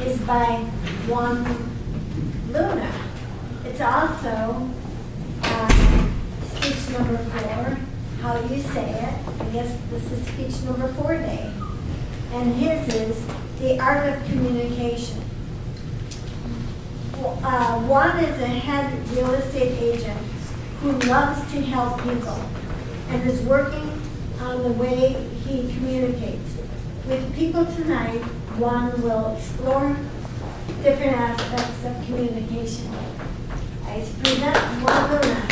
is by Juan. It's also speech number 4, how you say it. I guess this is speech number 4 day. And his is the art of communication. Juan is a head real estate agent who loves to help people and is working on the way he communicates. With people tonight, Juan will explore different aspects of communication. I present Juan Luna.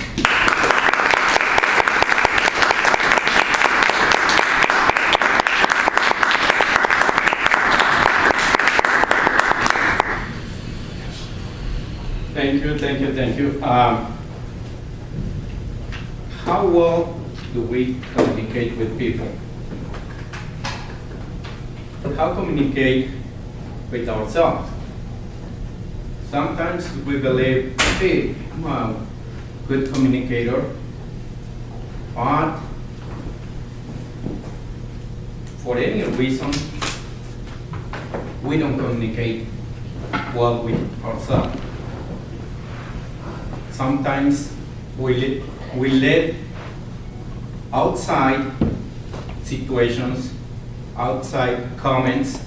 Thank you. How well do we communicate with people? How communicate with ourselves? Sometimes we believe, hey, I'm a good communicator, but for any reason, we don't communicate well with ourselves. Sometimes we let outside situations, outside comments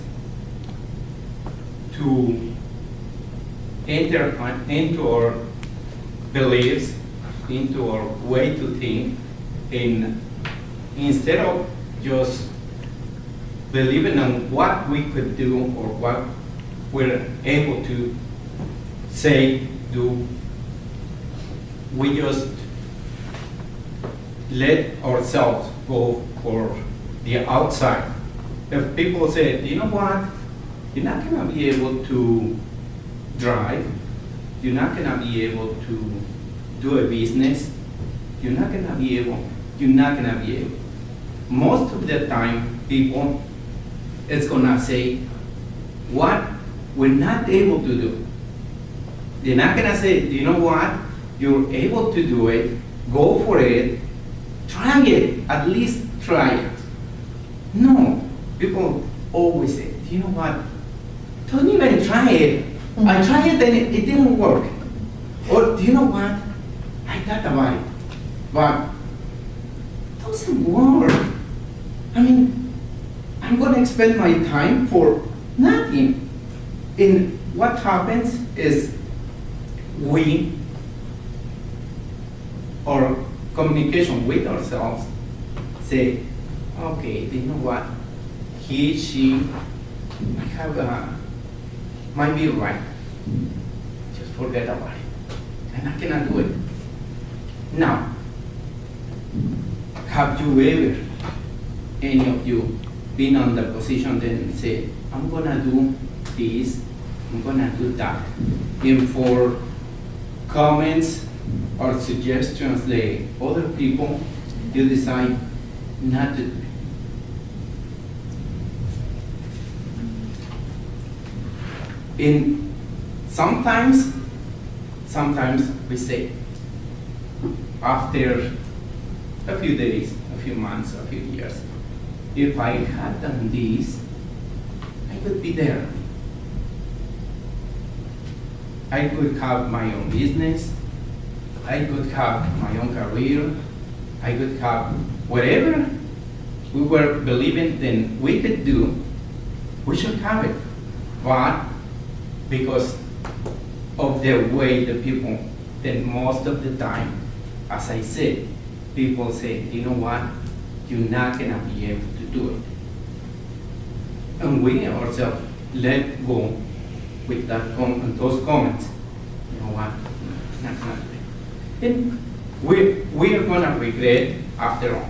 to enter into our beliefs, into our way to think, and instead of just believing in what we could do or what we're able to say, do, we just let ourselves go for the outside. If people say, you know what, you're not going to be able to drive, you're not going to be able to do a business, you're not going to be able. Most of the time, people is going to say what we're not able to do. They're not going to say, you know what, you're able to do it, go for it, try it, at least try it. No, people always say, do you know what, don't even try it. I tried it and it didn't work. Or do you know what, I thought about it, but it doesn't work. I mean, I'm going to expend my time for nothing. And what happens is our communication with ourselves say, okay, you know what, he, she, might be right. Just forget about it. And I cannot do it. Now, have you ever, any of you, been on the position then say, I'm gonna do this, I'm gonna do that. And for comments or suggestions the other people, you decide not to do it. And sometimes we say, after a few days, a few months, a few years, if I had done this, I could be there. I could have my own business, I could have my own career, I could have whatever we were believing then we could do, we should have it. But because of the way the people, then most of the time, as I said, people say, you know what, you're not gonna be able to do it. And we ourselves let go with those comments. You know what, not gonna do it. And we are gonna regret after all.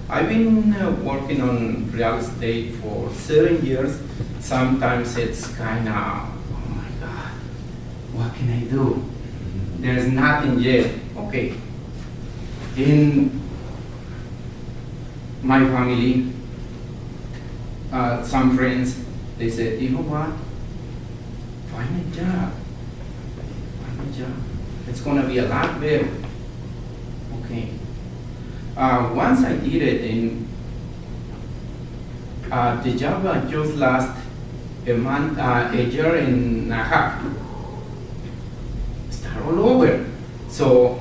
I've been working on real estate for 7 years. Sometimes it's kind of, what can I do? There's nothing yet. Okay. In my family, some friends, they said, you know what? Find a job. It's going to be a lot better. Okay. Once I did it, and the job just lasted a year and a half. Start all over. So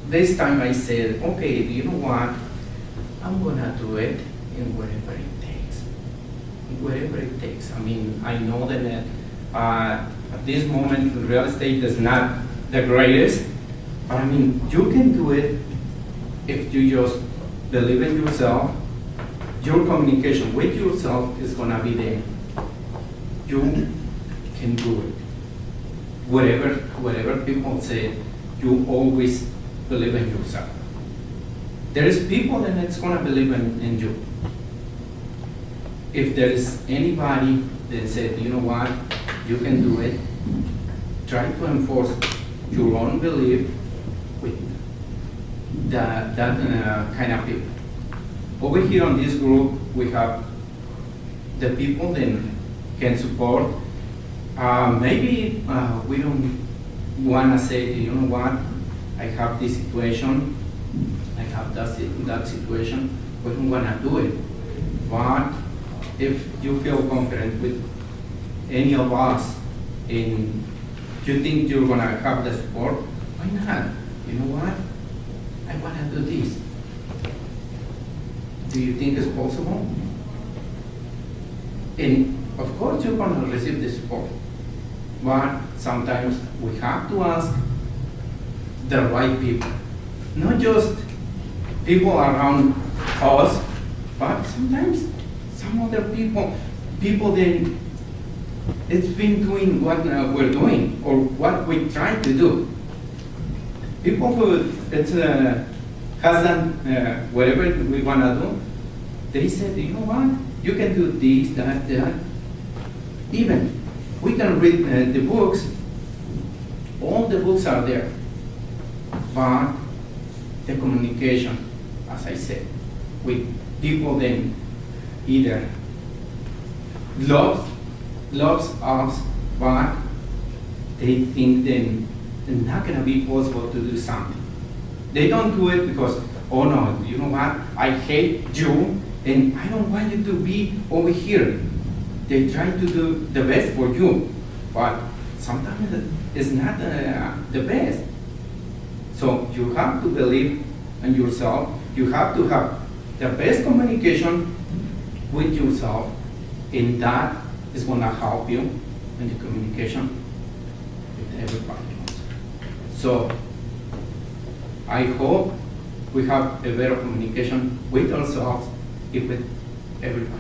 this time I said, okay, you know what? I'm gonna do it in whatever it takes. Whatever it takes. I mean, I know that at this moment, real estate is not the greatest, but I mean, you can do it if you just believe in yourself. Your communication with yourself is gonna be there. You can do it. Whatever people say, you always believe in yourself. There is people that it's gonna believe in you. If there is anybody that said, you know what, you can do it, try to enforce your own belief with that kind of people. Over here on this group, we have the people that can support. Maybe we don't want to say, you know what, I have this situation, I have that situation, we don't want to do it. But if you feel confident with any of us and you think you're going to have the support, why not? You know what? I want to do this. Do you think it's possible? And of course you're going to receive the support. But sometimes we have to ask the right people. Not just people around us, but sometimes some other people that it's been doing what we're doing or what we try to do. People who has done whatever we want to do, they said, you know what, you can do this, that. Even we can read the books, all the books are there, but the communication, as I said, with people then either loves us, but they think then it's not going to be possible to do something. They don't do it because, oh no, you know what, I hate you and I don't want you to be over here. They try to do the best for you, but sometimes it's not the best. So you have to believe in yourself. You have to have the best communication with yourself, and that is going to help you in the communication with everybody else. So I hope we have a better communication with ourselves and with everybody.